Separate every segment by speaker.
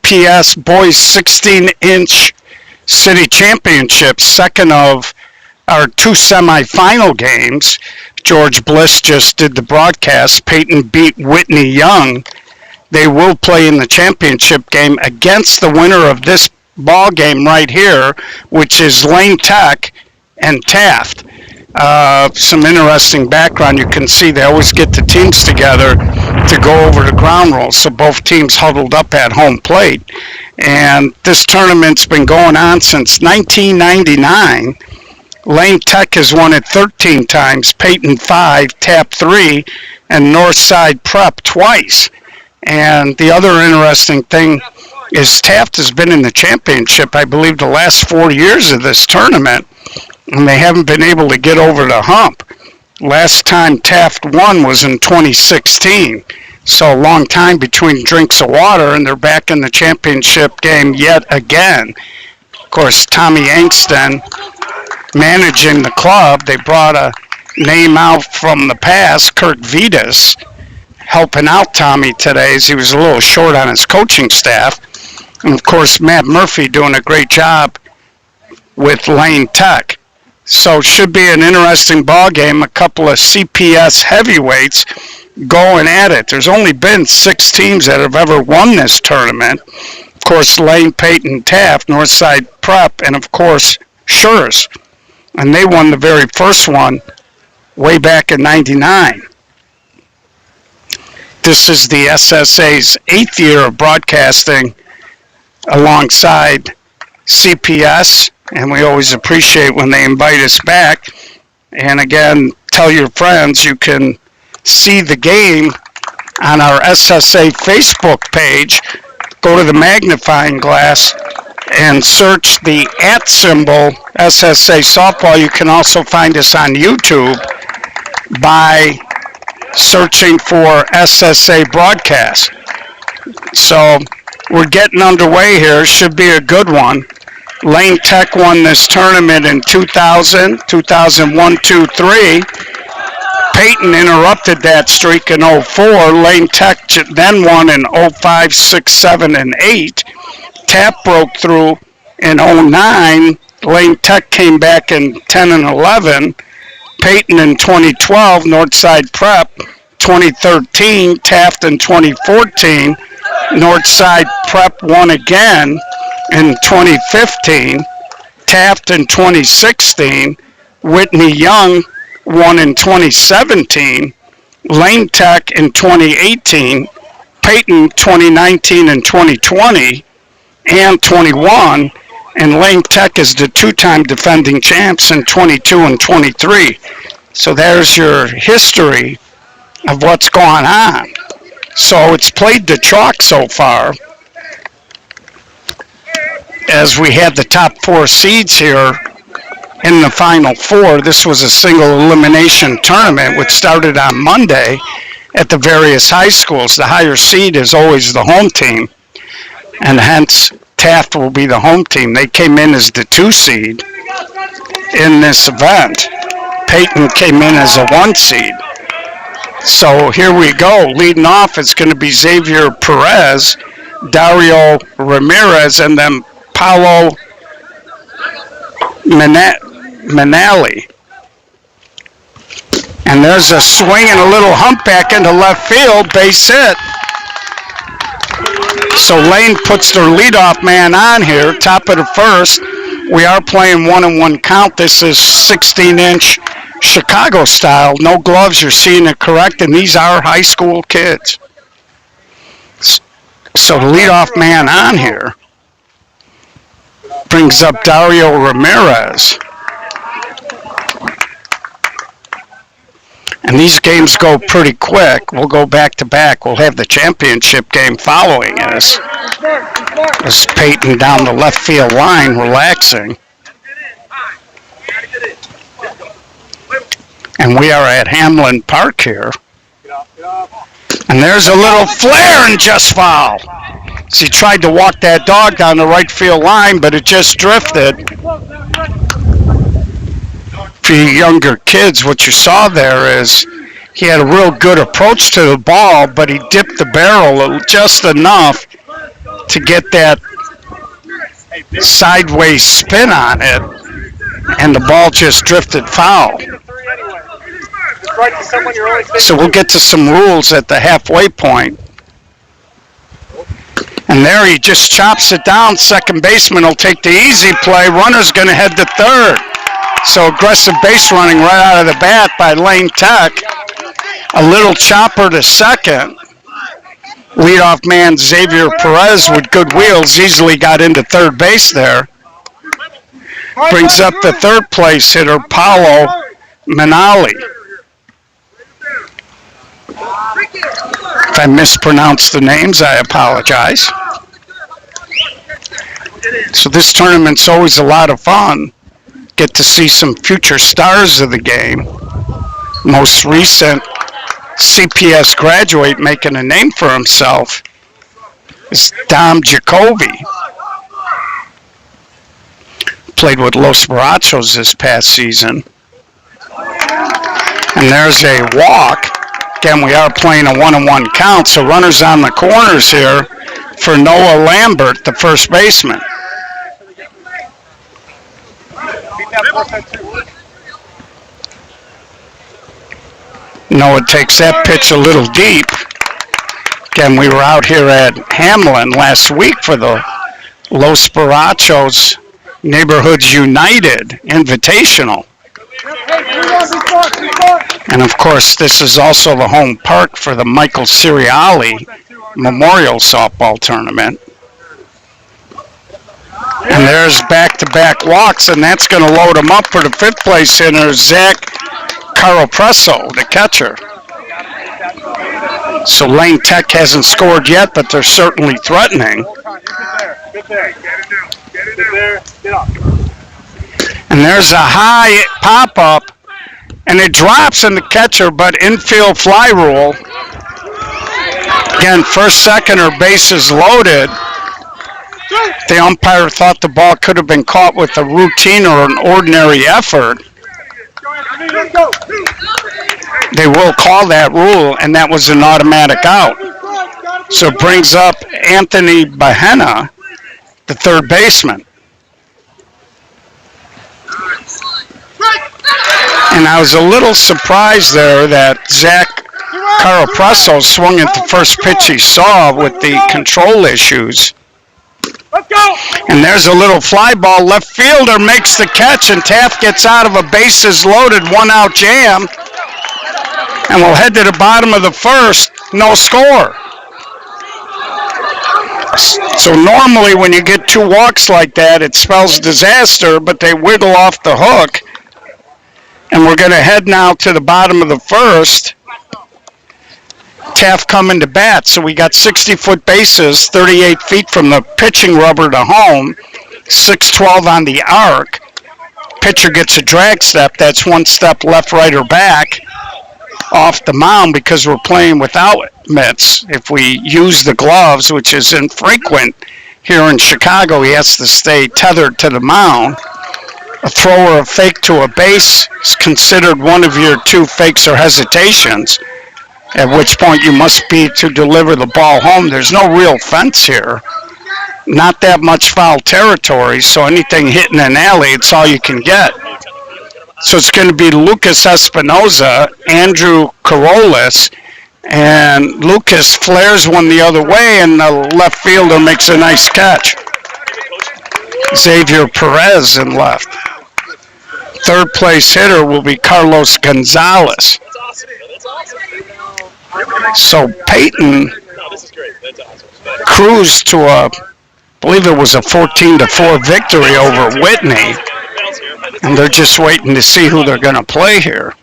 Speaker 1: CPS Boys 16-inch City Championships, second of our two semifinal games. George Bliss just did the broadcast. Peyton beat Whitney Young. They will play in the championship game against the winner of this ball game right here, which is Lane Tech and Taft. Some interesting background. You can see they always get the teams together to go over the ground rules, so both teams huddled up at home plate. And this tournament's been going on since 1999. Lane Tech has won it 13 times, Peyton 5, Taft 3, and Northside Prep twice. And the other interesting thing is Taft has been in the championship, I believe, the last 4 years of this tournament, and they haven't been able to get over the hump. Last time Taft won was in 2016, so a long time between drinks of water, and they're back in the championship game yet again. Of course, Tommy Angston managing the club. They brought a name out from the past, Kirk Vitas, helping out Tommy today as he was a little short on his coaching staff. And, of course, Matt Murphy doing a great job with Lane Tech. So should be an interesting ball game. A couple of CPS heavyweights going at it. There's only been 6 teams that have ever won this tournament. Of course, Lane, Peyton, Taft, Northside Prep, and, of course, Schurz. And they won the very first one way back in '99. This is the SSA's 8th year of broadcasting alongside CPS, and we always appreciate when they invite us back. And again, tell your friends you can see the game on our SSA Facebook page. Go to the magnifying glass and search the @ symbol SSA Softball. You can also find us on YouTube by searching for SSA Broadcast. So we're getting underway here. Should be a good one. Lane Tech won this tournament in 2000, 2001, 2, 3. Peyton interrupted that streak in 04. Lane Tech then won in 05, 6, 7, and 8. Taft broke through in 09. Lane Tech came back in 10 and 11. Peyton in 2012. Northside Prep 2013. Taft in 2014. Northside Prep won again in 2015. Taft in 2016. Whitney Young won in 2017. Lane Tech in 2018. Peyton 2019 and 2020 and 21. And Lane Tech is the 2-time defending champs in 22 and 23. So there's your history of what's going on. So it's played the chalk so far, as we had the top 4 seeds here in the Final Four. This was a single elimination tournament which started on Monday at the various high schools. The higher seed is always the home team, and hence Taft will be the home team. They came in as the 2 seed in this event. Peyton came in as a 1 seed. So here we go. Leading off, it's going to be Xavier Perez, Dario Ramirez, and then Paulo Manali. And there's a swing and a little hump back into left field, base hit. So Lane puts their leadoff man on here, top of the first. We are playing 1-1 count. This is 16-inch Chicago style. No gloves, you're seeing it correct, and these are high school kids. So the leadoff man on here brings up Dario Ramirez. And these games go pretty quick. We'll go back to back. We'll have the championship game following us. As Peyton down the left field line, relaxing. And we are at Hamlin Park here. And there's a little flare and just foul. So he tried to walk that dog down the right field line, but it just drifted. For you younger kids, what you saw there is he had a real good approach to the ball, but he dipped the barrel just enough to get that sideways spin on it, and the ball just drifted foul. So we'll get to some rules at the halfway point. And there he just chops it down. Second baseman will take the easy play. Runner's going to head to third. So aggressive base running right out of the bat by Lane Tech. A little chopper to second. Leadoff man Xavier Perez with good wheels easily got into third base there. Brings up the third place hitter, Paolo Manali. If I mispronounce the names, I apologize. So this tournament's always a lot of fun. Get to see some future stars of the game. Most recent CPS graduate making a name for himself is Dom Jacoby. Played with Los Borrachos this past season. And there's a walk. Again, we are playing a 1-1 count, so runners on the corners here for Noah Lambert, the first baseman. Noah takes that pitch a little deep. Again, we were out here at Hamlin last week for the Los Borrachos Neighborhoods United Invitational. And of course, this is also the home park for the Michael Ciriali Memorial Softball Tournament. And there's back-to-back walks, and that's going to load them up for the fifth place hitter, Zach Caropresso, the catcher. So Lane Tech hasn't scored yet, but they're certainly threatening. And there's a high pop-up, and it drops in the catcher, but infield fly rule. Again, first, second, or bases loaded. The umpire thought the ball could have been caught with a routine or an ordinary effort. They will call that rule, and that was an automatic out. So it brings up Anthony Bahena, the third baseman. And I was a little surprised there that Zach Caropresso swung at the first pitch he saw with the control issues. And there's a little fly ball. Left fielder makes the catch, and Taft gets out of a bases loaded, one-out jam. And we'll head to the bottom of the first, no score. So normally when you get two walks like that, it spells disaster, but they wiggle off the hook. And we're going to head now to the bottom of the first. Taft coming to bat, so we got 60-foot bases, 38 feet from the pitching rubber to home, 6-12 on the arc. Pitcher gets a drag step. That's one step left, right, or back off the mound because we're playing without mitts. If we use the gloves, which is infrequent here in Chicago, he has to stay tethered to the mound. A throw or a fake to a base is considered one of your two fakes or hesitations, at which point you must be to deliver the ball home. There's no real fence here. Not that much foul territory, so anything hitting an alley, it's all you can get. So it's going to be Lucas Espinoza, Andrew Carolis, and Lucas flares one the other way, and the left fielder makes a nice catch. Xavier Perez in left. Third place hitter will be Carlos Gonzalez. So Peyton cruised to I believe it was a 14-4 victory over Whitney. And they're just waiting to see who they're going to play here.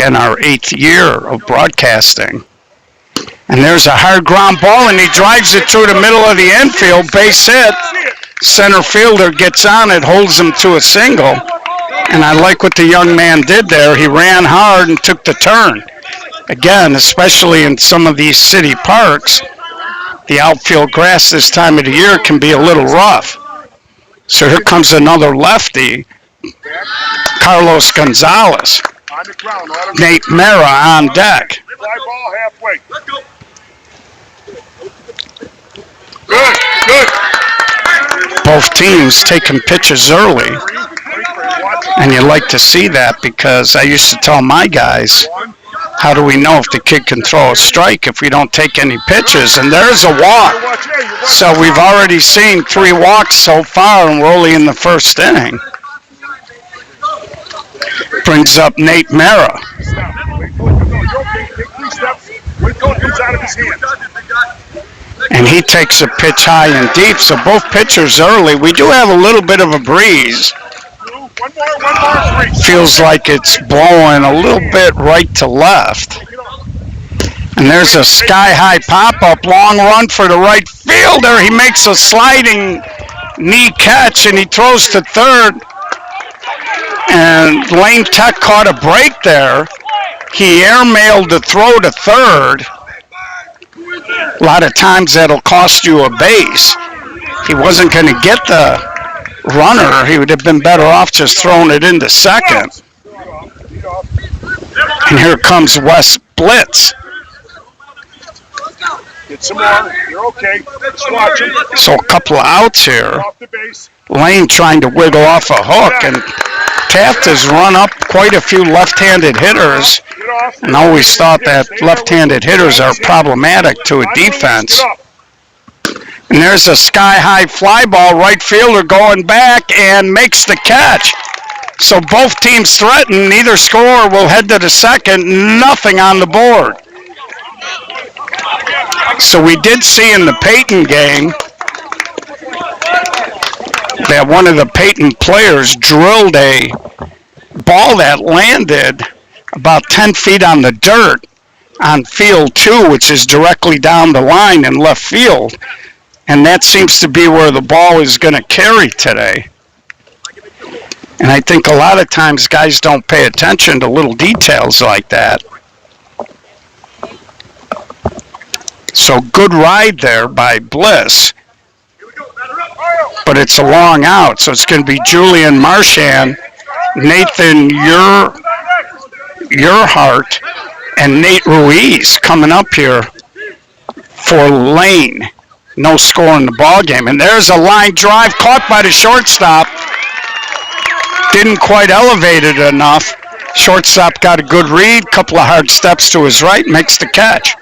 Speaker 1: In our 8th year of broadcasting. And there's a hard ground ball, and he drives it through the middle of the infield, base hit. Center fielder gets on it, holds him to a single. And I like what the young man did there. He ran hard and took the turn. Again, especially in some of these city parks, the outfield grass this time of the year can be a little rough. So here comes another lefty, Carlos Gonzalez. Nate Mera on deck. both teams taking pitches early. And you like to see that because I used to tell my guys, how do we know if the kid can throw a strike if we don't take any pitches? And there's a walk. So we've already seen 3 walks so far, and we're only in the first inning. Brings up Nate Mara. And he takes a pitch high and deep, so both pitchers early. We do have a little bit of a breeze. Feels like it's blowing a little bit right to left. And there's a sky-high pop-up, long run for the right fielder. He makes a sliding knee catch, and he throws to third. And Lane Tech caught a break there. He airmailed the throw to third. A lot of times that'll cost you a base. He wasn't going to get the runner. He would have been better off just throwing it into second. And here comes Wes Blitz.
Speaker 2: Get some more. You're okay. Just watch him.
Speaker 1: So a couple of outs here. Lane trying to wiggle off a hook, and Taft has run up quite a few left-handed hitters, and always thought that left-handed hitters are problematic to a defense. And there's a sky-high fly ball, right fielder going back and makes the catch. So both teams threaten, neither scorer will head to the second, nothing on the board. So we did see in the Peyton game that one of the Peyton players drilled a ball that landed about 10 feet on the dirt on field 2, which is directly down the line in left field. And that seems to be where the ball is going to carry today. And I think a lot of times guys don't pay attention to little details like that. So good ride there by Bliss. But it's a long out, so it's going to be Julian Marchand, Nathan Urhart, and Nate Ruiz coming up here for Lane. No score in the ball game. And there's a line drive caught by the shortstop. Didn't quite elevate it enough. Shortstop got a good read, couple of hard steps to his right, makes the catch.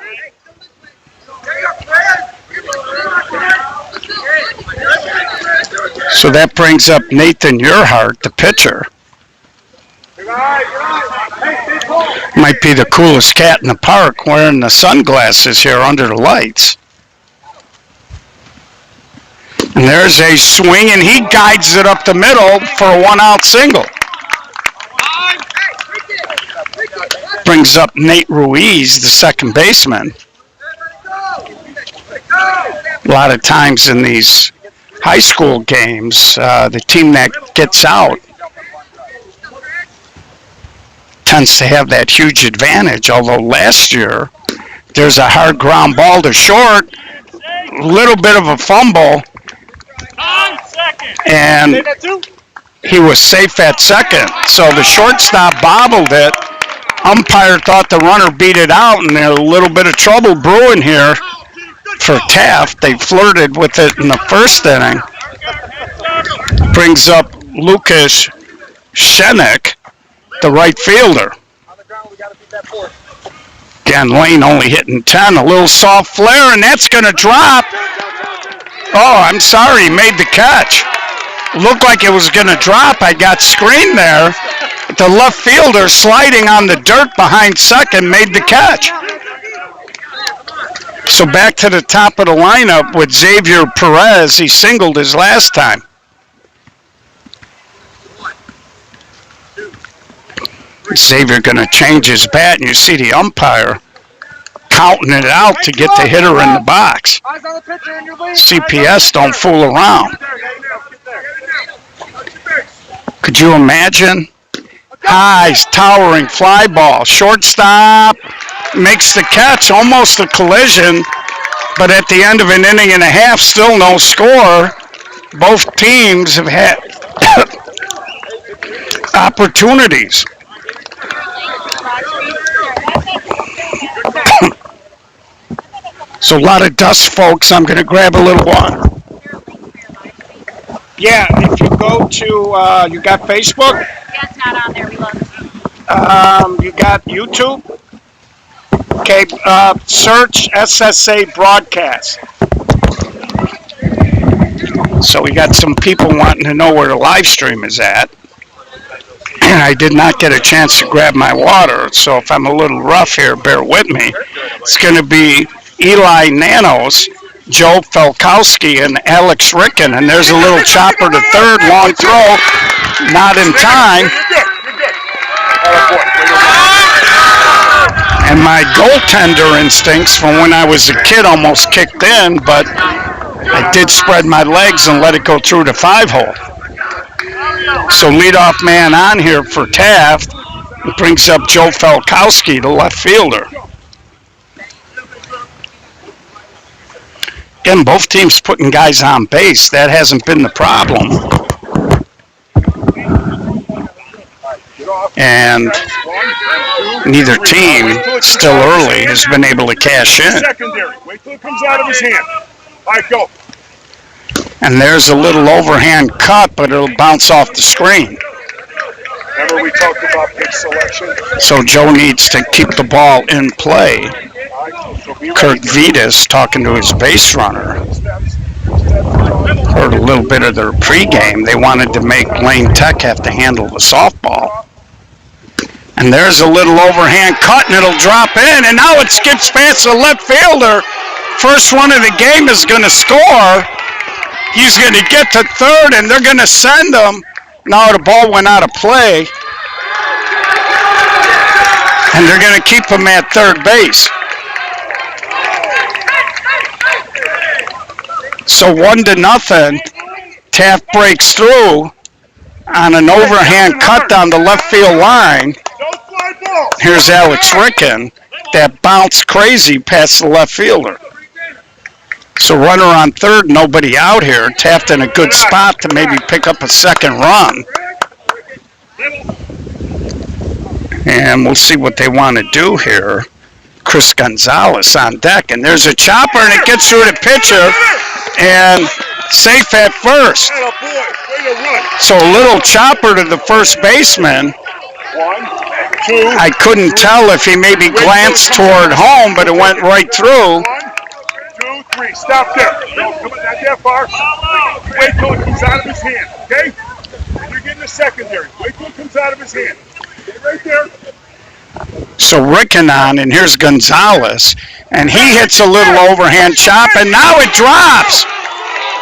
Speaker 1: So that brings up Nathan Urhart, the pitcher. Might be the coolest cat in the park wearing the sunglasses here under the lights. And there's a swing, and he guides it up the middle for a 1-out single. Brings up Nate Ruiz, the second baseman. A lot of times in these high school games, the team that gets out tends to have that huge advantage, although last year there's a hard ground ball to short, a little bit of a fumble, and he was safe at second. So the shortstop bobbled it. Umpire thought the runner beat it out, and there's a little bit of trouble brewing here for Taft. They flirted with it in the first inning. Brings up Lucas Shenik, the right fielder. Again, Lane only hitting 10. A little soft flare, and that's going to drop. Oh, I'm sorry, he made the catch. Looked like it was going to drop. I got screened there. The left fielder sliding on the dirt behind second made the catch. So back to the top of the lineup with Xavier Perez. He singled his last time. Xavier going to change his bat, and you see the umpire counting it out to get the hitter in the box. CPS don't fool around. Could you imagine? High, towering fly ball. Shortstop makes the catch, almost a collision, but at the end of an inning and a half, still no score. Both teams have had opportunities. So a lot of dust, folks. I'm going to grab a little water. Yeah, if you go to, you got Facebook?
Speaker 3: Yeah, it's not on there. We looked.
Speaker 1: You got YouTube? Okay, search SSA Broadcast. So we got some people wanting to know where the live stream is at. And I did not get a chance to grab my water, so if I'm a little rough here, bear with me. It's going to be Eli Nanos, Joe Felkowski, and Alex Ricken. And there's a little chopper to third, long throw, not in time. And my goaltender instincts from when I was a kid almost kicked in, but I did spread my legs and let it go through the 5-hole. So leadoff man on here for Taft brings up Joe Felkowski, the left fielder. Again, both teams putting guys on base. That hasn't been the problem. And neither team, still early, has been able to cash in.
Speaker 2: Secondary. Wait till it comes out of his hand. All right, go.
Speaker 1: And there's a little overhand cut, but it'll bounce off the screen.
Speaker 2: Remember we talked about pitch selection?
Speaker 1: So Joe needs to keep the ball in play. Kirk Vitas talking to his base runner. Heard a little bit of their pregame. They wanted to make Lane Tech have to handle the softball. And there's a little overhand cut, and it'll drop in. And now it skips past the left fielder. First one of the game is going to score. He's going to get to third, and they're going to send him. Now the ball went out of play. And they're going to keep him at third base. So 1-0. Taft breaks through on an overhand cut down the left field line. Here's Alex Ricken. That bounced crazy past the left fielder. So runner on third, nobody out here. Taft in a good spot to maybe pick up a second run. And we'll see what they want to do here. Chris Gonzalez on deck. And there's a chopper, and it gets through the pitcher. And safe at first. So a little chopper to the first baseman. I couldn't tell if he maybe glanced toward home, but it went right through.
Speaker 2: 1, 2, 3. Stop there. No, come on, not that far. Wait till it comes out of his hand, okay? And you're getting the secondary. Wait till it comes out of his hand. Stay right there.
Speaker 1: So Ricken on, and here's Gonzalez. And he hits a little overhand chop, and now it drops.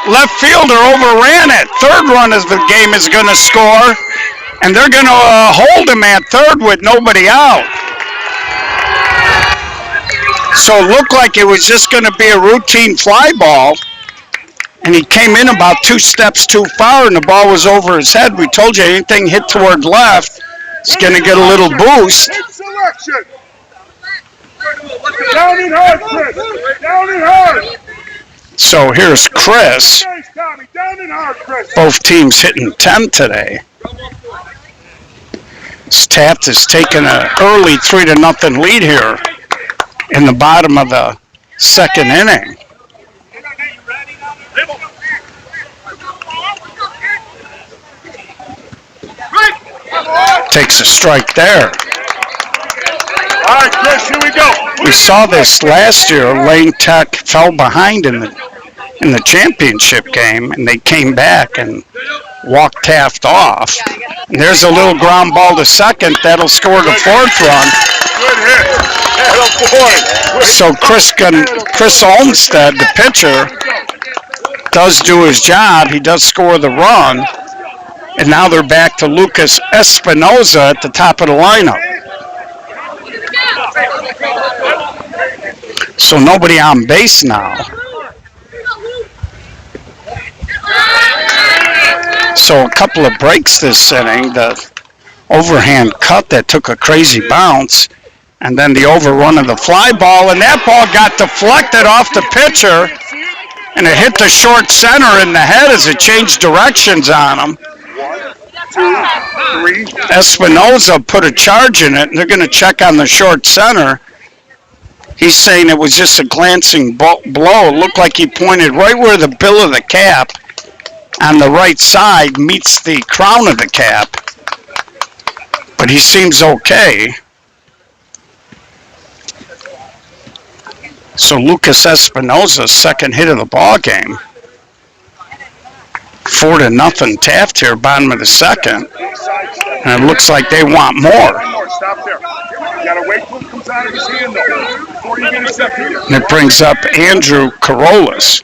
Speaker 1: Left fielder overran it. Third run of the game is going to score. And they're going to hold him at third with nobody out. So it looked like it was just going to be a routine fly ball. And he came in about 2 steps too far, and the ball was over his head. We told you anything hit toward left, it's going to get a little boost.
Speaker 2: Selection. Down and hard, Chris. Down and hard.
Speaker 1: So here's Chris.
Speaker 2: Down and hard, Chris.
Speaker 1: Both teams hitting 10 today. Taft has taken an early 3-0 lead here in the bottom of the second inning. Takes a strike there.
Speaker 2: All right, Chris, here we go.
Speaker 1: We saw this last year. Lane Tech fell behind in the championship game, and they came back and walked Taft off. And there's a little ground ball to second. That'll score the fourth run.
Speaker 2: Good hit.
Speaker 1: So Chris Olmstead, the pitcher, does do his job. He does score the run. And now they're back to Lucas Espinoza at the top of the lineup. So nobody on base now. So a couple of breaks this inning. The overhand cut that took a crazy bounce. And then the overrun of the fly ball. And that ball got deflected off the pitcher. And it hit the short center in the head as it changed directions on him.
Speaker 2: 1, 2, 3.
Speaker 1: Espinoza put a charge in it, and they're going to check on the short center. He's saying it was just a glancing blow. It looked like he pointed right where the bill of the cap on the right side meets the crown of the cap, but he seems okay. So Lucas Espinosa's second hit of the ball game. 4-0 Taft here, bottom of the second. And it looks like they want more.
Speaker 2: Stop there. You gotta wait till it comes out of his hand though, before you get a second hitter.
Speaker 1: And it brings up Andrew Carolus.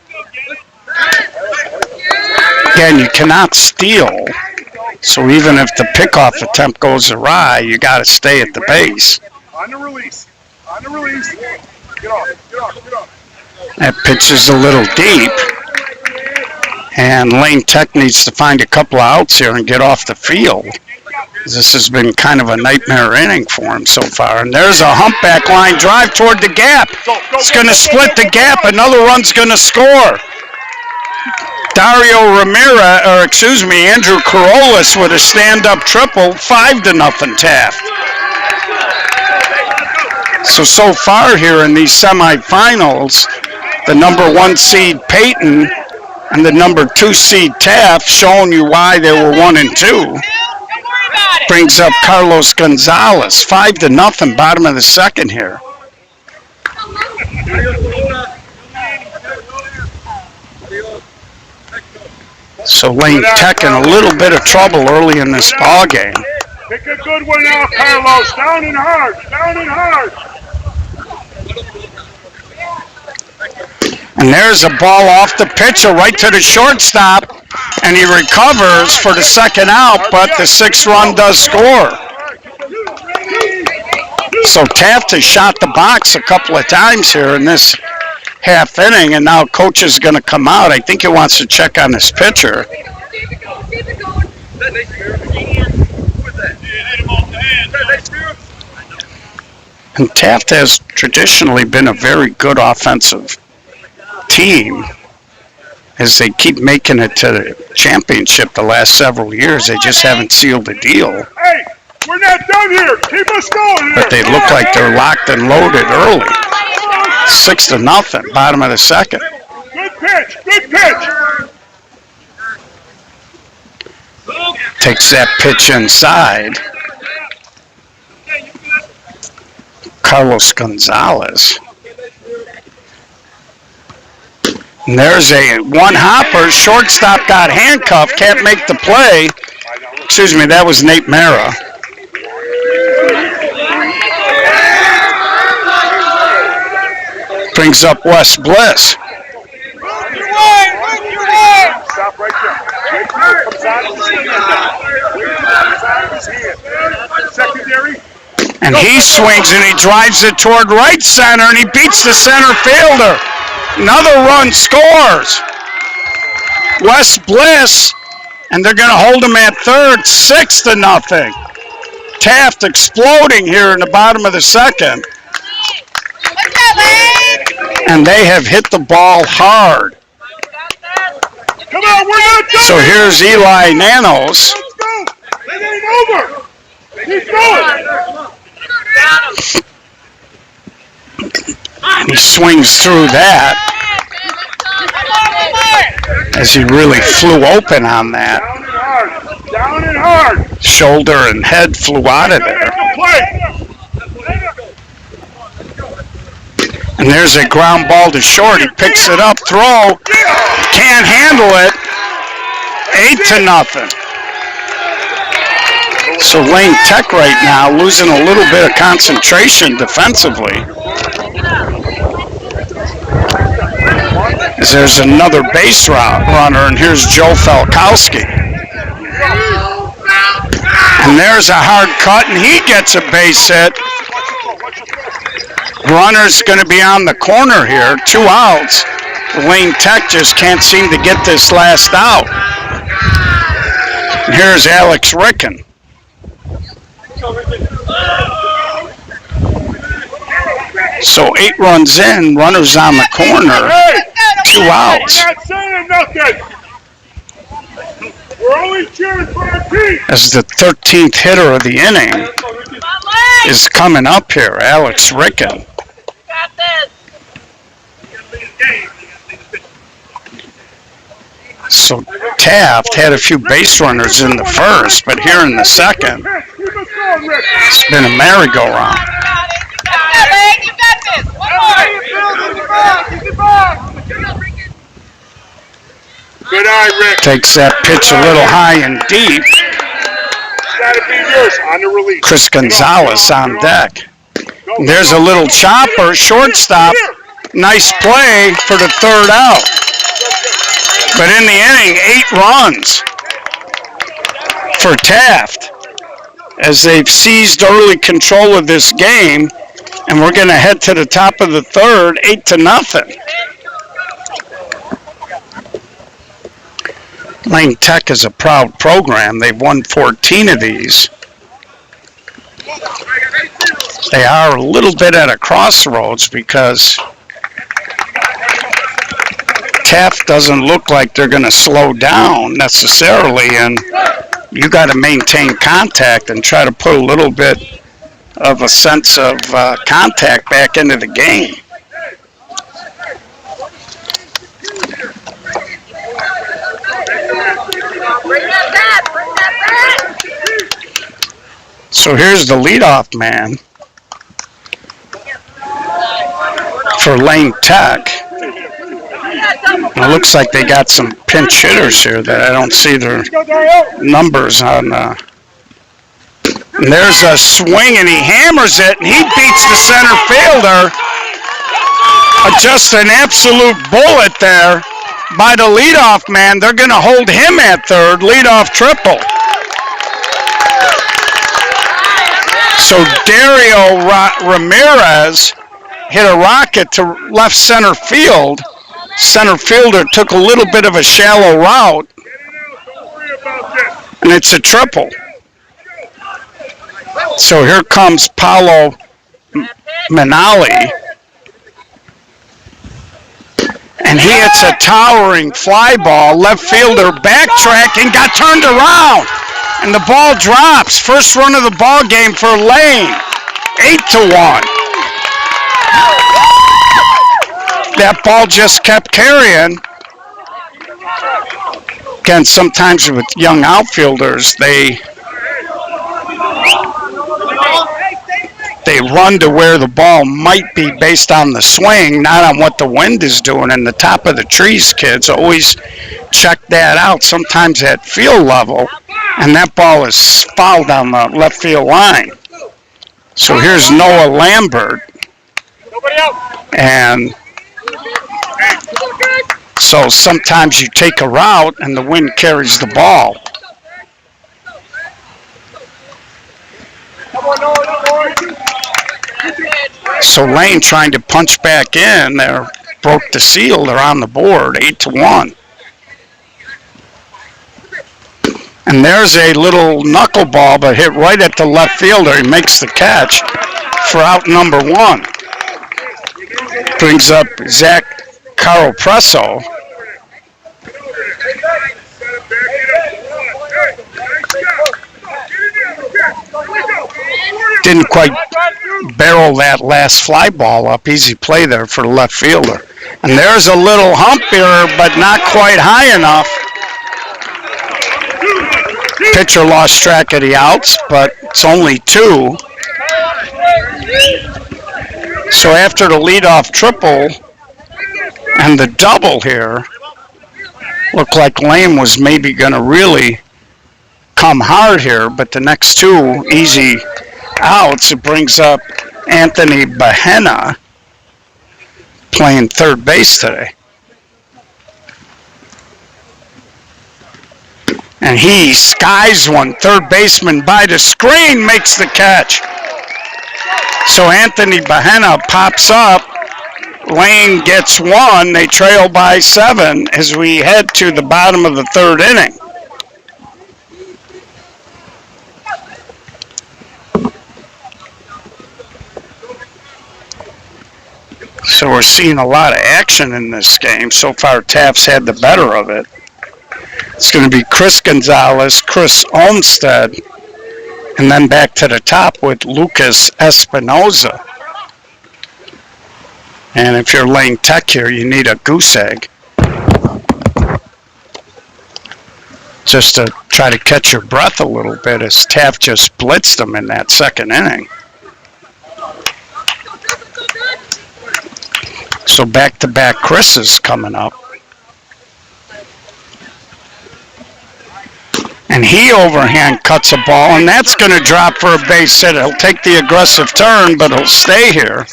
Speaker 1: Again, you cannot steal. So even if the pickoff attempt goes awry, you got to stay at the base.
Speaker 2: On the release. On the release. Get off.
Speaker 1: That pitch is a little deep. And Lane Tech needs to find a couple of outs here and get off the field. This has been kind of a nightmare inning for him so far. And there's a humpback line drive toward the gap. It's going to split the gap. Another run's going to score. Andrew Carolus with a stand-up triple, 5-0 Taft. So far here in these semifinals, the number 1 seed Peyton and the number 2 seed Taft, showing you why they were 1 and 2. Brings up Carlos Gonzalez, 5-0, bottom of the second here. So Lane Tech in a little bit of trouble early in this ball game.
Speaker 2: Pick a good one now, Carlos. Down and hard. Down and hard.
Speaker 1: And there's a ball off the pitcher right to the shortstop, and he recovers for the second out, but the 6th run does score. So Taft has shot the box a couple of times here in this half inning, and now coach is going to come out. I think he wants to check on his pitcher. And Taft has traditionally been a very good offensive team. As they keep making it to the championship the last several years, they just haven't sealed the deal.
Speaker 2: Hey, we're not done here. Keep us going.
Speaker 1: But they look like they're locked and loaded early. 6-0, bottom of the second.
Speaker 2: Good pitch. Good pitch.
Speaker 1: Takes that pitch inside. Carlos Gonzalez. And there's a one hopper. Shortstop got handcuffed. Can't make the play. Excuse me, that was Nate Mara. Brings up Wes Bliss.
Speaker 2: Stop right there. Wait till it comes out of his hand. Wait till it comes out of his hand. Secondary.
Speaker 1: And he swings and he drives it toward right center, and he beats the center fielder. Another run scores. Wes Bliss, and they're going to hold him at third, 6-0. Taft exploding here in the bottom of the second. And they have hit the ball hard.
Speaker 2: Come on, we're not done.
Speaker 1: So here's Eli Nanos.
Speaker 2: Let's go. It ain't over. Keep going.
Speaker 1: He swings through that as he really flew open on that.
Speaker 2: Down and hard. Down and hard.
Speaker 1: Shoulder and head flew out of there. And there's a ground ball to short. He picks it up, throw. Can't handle it. 8-0. So Lane Tech right now losing a little bit of concentration defensively. As there's another base runner, and here's Joe Falkowski. And there's a hard cut, and he gets a base hit. Runner's going to be on the corner here, 2 outs. Lane Tech just can't seem to get this last out. And here's Alex Ricken. So 8 runs in, runners on the corner, 2 outs.
Speaker 2: We're not saying nothing. We're only cheering for our team.
Speaker 1: As the 13th hitter of the inning is coming up here, Alex Ricken. So Taft had a few base runners in the first, but here in the second, it's been a merry-go-round.
Speaker 2: Good eye, Rick.
Speaker 1: Takes that pitch a little high and deep.
Speaker 2: Gotta be yours on the release.
Speaker 1: Chris Gonzalez on deck. And there's a little chopper, shortstop. Nice play for the third out. But in the inning, 8 runs for Taft as they've seized early control of this game. And we're going to head to the top of the third, 8-0. Lane Tech is a proud program. They've won 14 of these. They are a little bit at a crossroads because Taft doesn't look like they're going to slow down necessarily, and you got to maintain contact and try to put a little bit of a sense of contact back into the game. So here's the leadoff man for Lane Tech. It looks like they got some pinch hitters here that I don't see their numbers on. And there's a swing, and he hammers it, and he beats the center fielder. Just an absolute bullet there by the leadoff man. They're going to hold him at third, leadoff triple. So Dario Ramirez hit a rocket to left center field. Center fielder took a little bit of a shallow route, and it's a triple. So here comes Paulo Manali, and he hits a towering fly ball. Left fielder backtracking, got turned around, and the ball drops. First run of the ball game for Lane, 8-1. That ball just kept carrying. Again, sometimes with young outfielders, they run to where the ball might be based on the swing, not on what the wind is doing. And the top of the trees, kids, always check that out. Sometimes at field level, and that ball is fouled on the left field line. So here's Noah Lambert. And so sometimes you take a route and the wind carries the ball. So Lane trying to punch back in there, broke the seal. They're on the board, 8-1. And there's a little knuckleball, but hit right at the left fielder. He makes the catch for out number 1. Brings up Zach Caropresso. Didn't quite barrel that last fly ball up. Easy play there for the left fielder. And there's a little hump here, but not quite high enough. Pitcher lost track of the outs, but it's only 2. So after the leadoff triple and the double here, looked like Lane was maybe going to really come hard here, but the next 2 easy outs, it brings up Anthony Bahena playing third base today. And he skies one. Third baseman by the screen makes the catch. So Anthony Bahena pops up. Lane gets 1. They trail by 7 as we head to the bottom of the third inning. So we're seeing a lot of action in this game. So far, Taft's had the better of it. It's going to be Chris Gonzalez, Chris Olmsted, and then back to the top with Lucas Espinoza. And if you're Lane Tech here, you need a goose egg. just to try to catch your breath a little bit as Taft just blitzed them in that second inning. So back-to-back Chris's coming up. And he overhand cuts a ball, and that's going to drop for a base hit. He'll take the aggressive turn, but he'll stay here.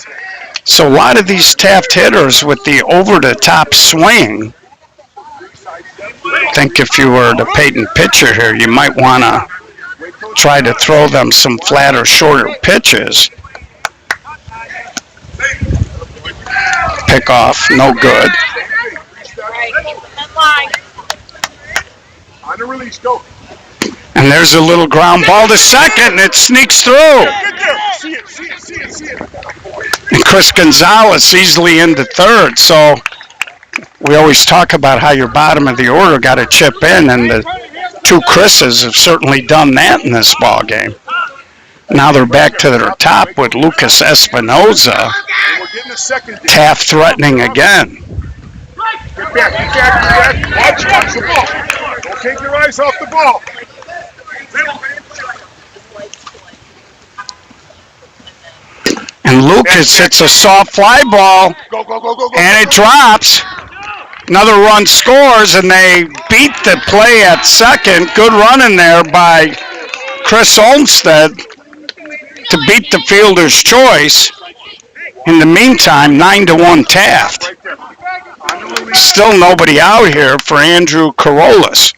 Speaker 1: So a lot of these Taft hitters with the over-the-top swing, I think if you were the Peyton pitcher here, you might want to try to throw them some flatter, shorter pitches. Pick off, no good.
Speaker 2: On the release, go.
Speaker 1: And there's a little ground ball to second, and it sneaks through.
Speaker 2: See it.
Speaker 1: And Chris Gonzalez easily into third. So we always talk about how your bottom of the order got to chip in, and the two Chris's have certainly done that in this ball game. Now they're back to their top with Lucas Espinoza. Taft threatening again.
Speaker 2: Get back. Watch the ball. Don't take your eyes off the ball.
Speaker 1: And Lucas hits a soft fly ball, and it drops. Another run scores, and they beat the play at second. Good running there by Chris Olmstead to beat the fielder's choice. In the meantime, 9-1 Taft. Still nobody out here for Andrew Carolus.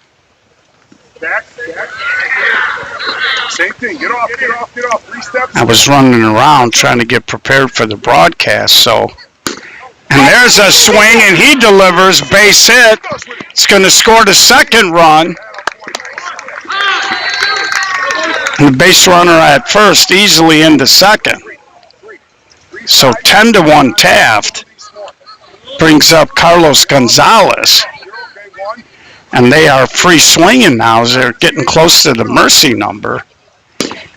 Speaker 2: Back. Same thing. Get off. 3 steps.
Speaker 1: I was running around trying to get prepared for the broadcast, so. And there's a swing, and he delivers, base hit. It's going to score the second run. And the base runner at first, easily into second. So 10-1 Taft brings up Carlos Gonzalez. And they are free swinging now as they're getting close to the mercy number.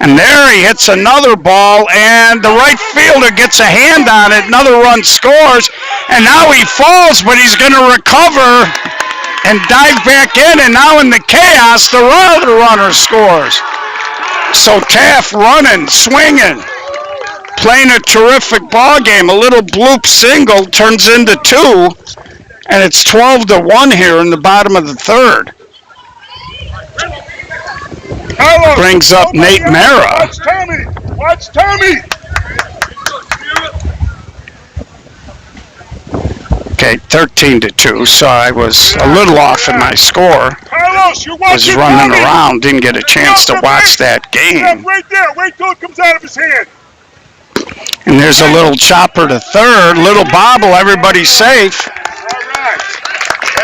Speaker 1: And there he hits another ball, and the right fielder gets a hand on it. Another run scores, and now he falls, but he's going to recover and dive back in, and now in the chaos, the other runner scores. So Taft running, swinging, playing a terrific ball game. A little bloop single turns into 2, and it's 12-1 here in the bottom of the third. Brings up Nate Mara.
Speaker 2: Watch Tommy.
Speaker 1: Okay, 13-2, so I was a little off in my score.
Speaker 2: Carlos, you're
Speaker 1: was running around, didn't get a chance to watch that game.
Speaker 2: Right there. Wait till it comes out of his hand.
Speaker 1: And there's a little chopper to third, little bobble, everybody's safe.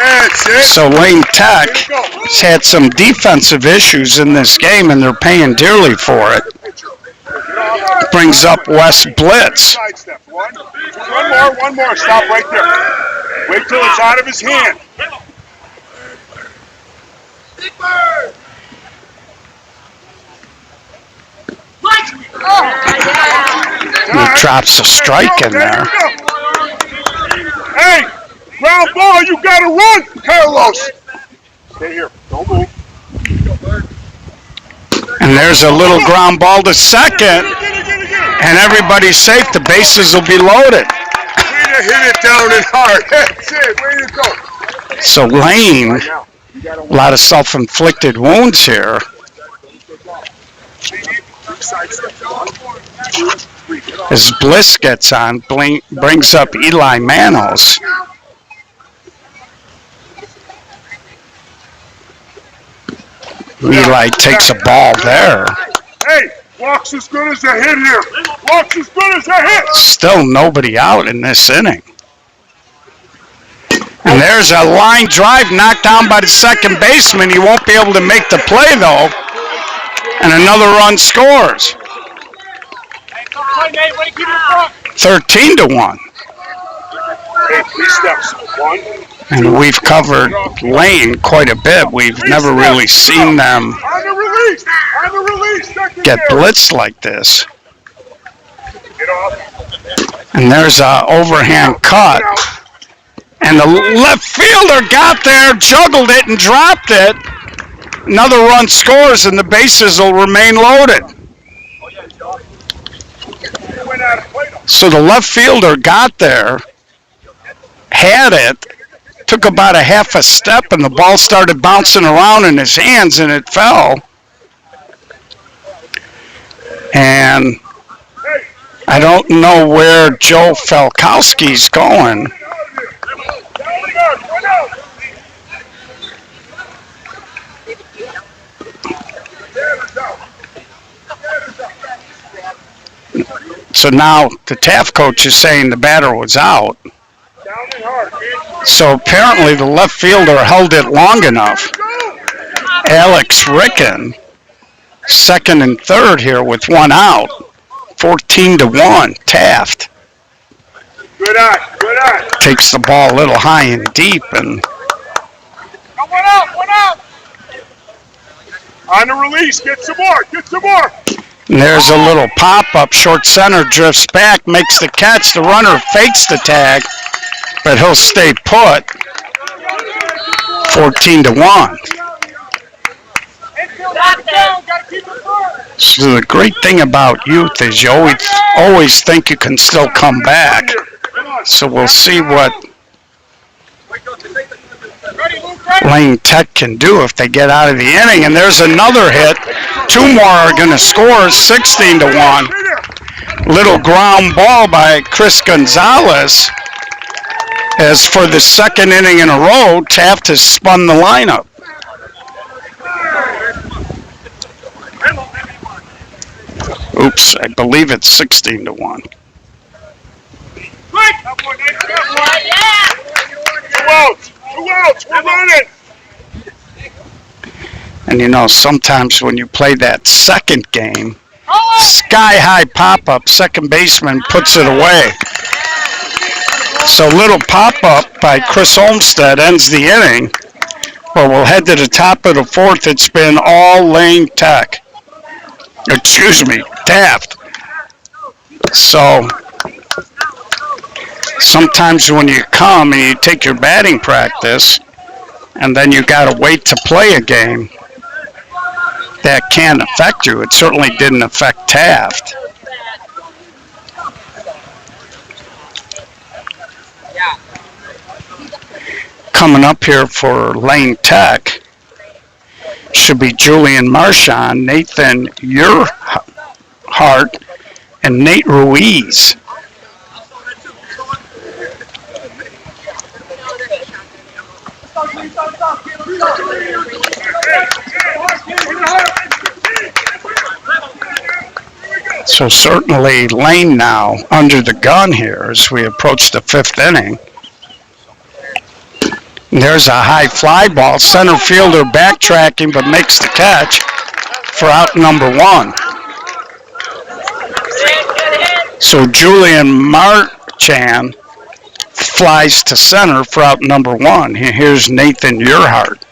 Speaker 2: That's it.
Speaker 1: So Lane Tech has had some defensive issues in this game, and they're paying dearly for it. Brings up Wes Blitz.
Speaker 2: One more. Stop right there. Wait till it's out of his hand.
Speaker 1: He drops a strike in there.
Speaker 2: Hey, ground ball, you gotta run, Carlos. Stay here, don't move.
Speaker 1: And there's a little ground ball to second, and everybody's safe. The bases will be loaded.
Speaker 2: Way to hit it down and hard. That's it, way to go.
Speaker 1: So Lane, a lot of self-inflicted wounds here. As Bliss gets on, brings up Eli Manos. Eli takes a ball there.
Speaker 2: Hey, walks as good as a hit here. Walks as good as a hit.
Speaker 1: Still nobody out in this inning. And there's a line drive knocked down by the second baseman. He won't be able to make the play, though. And another run scores. 13-1.
Speaker 2: Hey, 3 steps. 1.
Speaker 1: And we've covered Lane quite a bit. We've never really seen them get blitzed like this. And there's an overhand cut. And the left fielder got there, juggled it, and dropped it. Another run scores and the bases will remain loaded. So the left fielder got there, had it, took about a half a step, and the ball started bouncing around in his hands and it fell. And I don't know where Joe Falkowski's going. So now the Taft coach is saying the batter was out. So apparently the left fielder held it long enough. Alex Ricken, second and third here with one out. 14-1, Taft.
Speaker 2: Good eye.
Speaker 1: Takes the ball a little high and deep, and
Speaker 2: One out. On the release, get some more.
Speaker 1: And there's a little pop-up, short center, drifts back, makes the catch. The runner fakes the tag, but he'll stay put. 14-1. So the great thing about youth is you always think you can still come back. So we'll see what Lane Tech can do if they get out of the inning. And there's another hit. Two more are going to score, 16-1. Little ground ball by Chris Gonzalez. As for the second inning in a row, Taft has spun the lineup. Oops, I believe it's 16-1.
Speaker 2: Two outs, we're running.
Speaker 1: And you know, sometimes when you play that second game, sky-high pop-up, second baseman puts it away. So little pop-up by Chris Olmstead ends the inning. But we'll head to the top of the fourth. It's been all Lane Tech. Taft. So sometimes when you come and you take your batting practice and then you got to wait to play a game, that can affect you. It certainly didn't affect Taft. Coming up here for Lane Tech should be Julian Marchand, Nathan Urhart, and Nate Ruiz. So certainly Lane now under the gun here as we approach the fifth inning. There's a high fly ball. Center fielder backtracking but makes the catch for out number one. So Julian Marchand flies to center for out number one. Here's Nathan Urhart.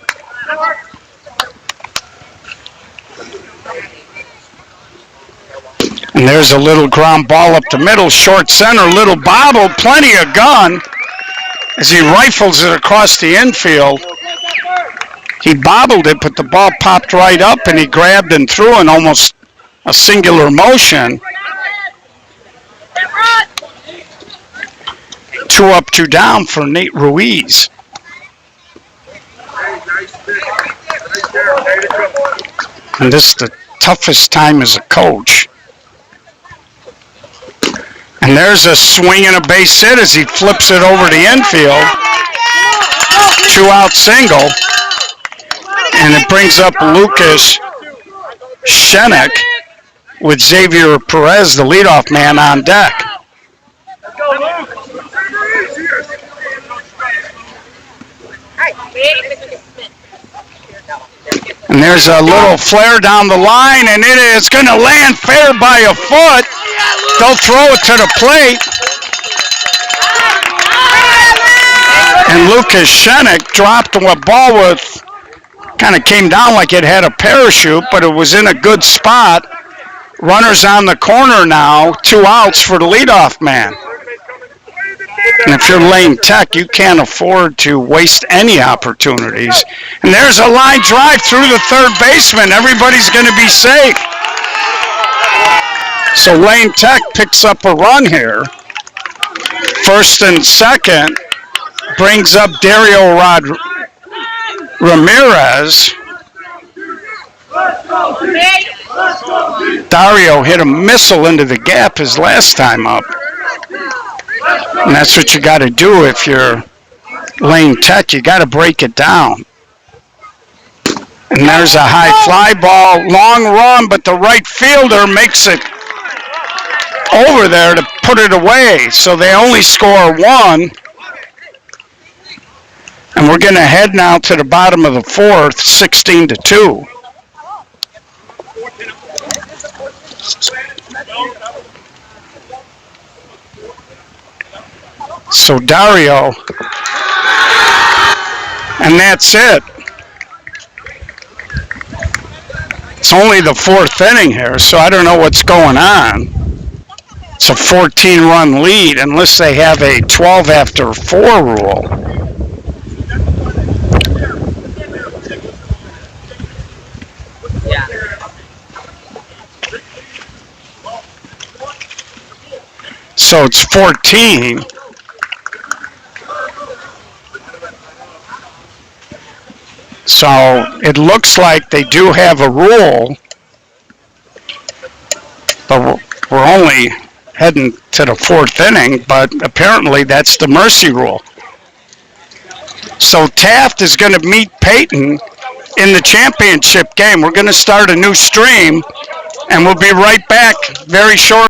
Speaker 1: And there's a little ground ball up the middle, short center, little bobble, plenty of gun. As he rifles it across the infield, he bobbled it, but the ball popped right up, and he grabbed and threw in almost a singular motion. 2 up, 2 down for Nate Ruiz. And this is the toughest time as a coach. And there's a swing and a base hit as he flips it over the infield. 2-out single. And it brings up Lucas Shenek with Xavier Perez, the leadoff man, on deck. And there's a little flare down the line, and it is going to land fair by a foot. They'll throw it to the plate. And Lucas Shenek dropped a ball with, kind of came down like it had a parachute, but it was in a good spot. Runners on the corner now, 2 outs for the leadoff man. And if you're Lane Tech, you can't afford to waste any opportunities. And there's a line drive through the third baseman. Everybody's going to be safe. So Lane Tech picks up a run here. First and second brings up Dario Ramirez. Dario hit a missile into the gap his last time up. And that's what you got to do if you're Lane Tech. You got to break it down. And there's a high fly ball, long run, but the right fielder makes it over there to put it away. So they only score one. And we're going to head now to the bottom of the fourth, 16-2. So Dario, and that's it. It's only the fourth inning here, so I don't know what's going on. It's a 14-run lead unless they have a 12 after 4 rule. So it's 14. So it looks like they do have a rule, but we're only heading to the fourth inning, but apparently that's the mercy rule. So Taft is going to meet Peyton in the championship game. We're going to start a new stream, and we'll be right back very shortly.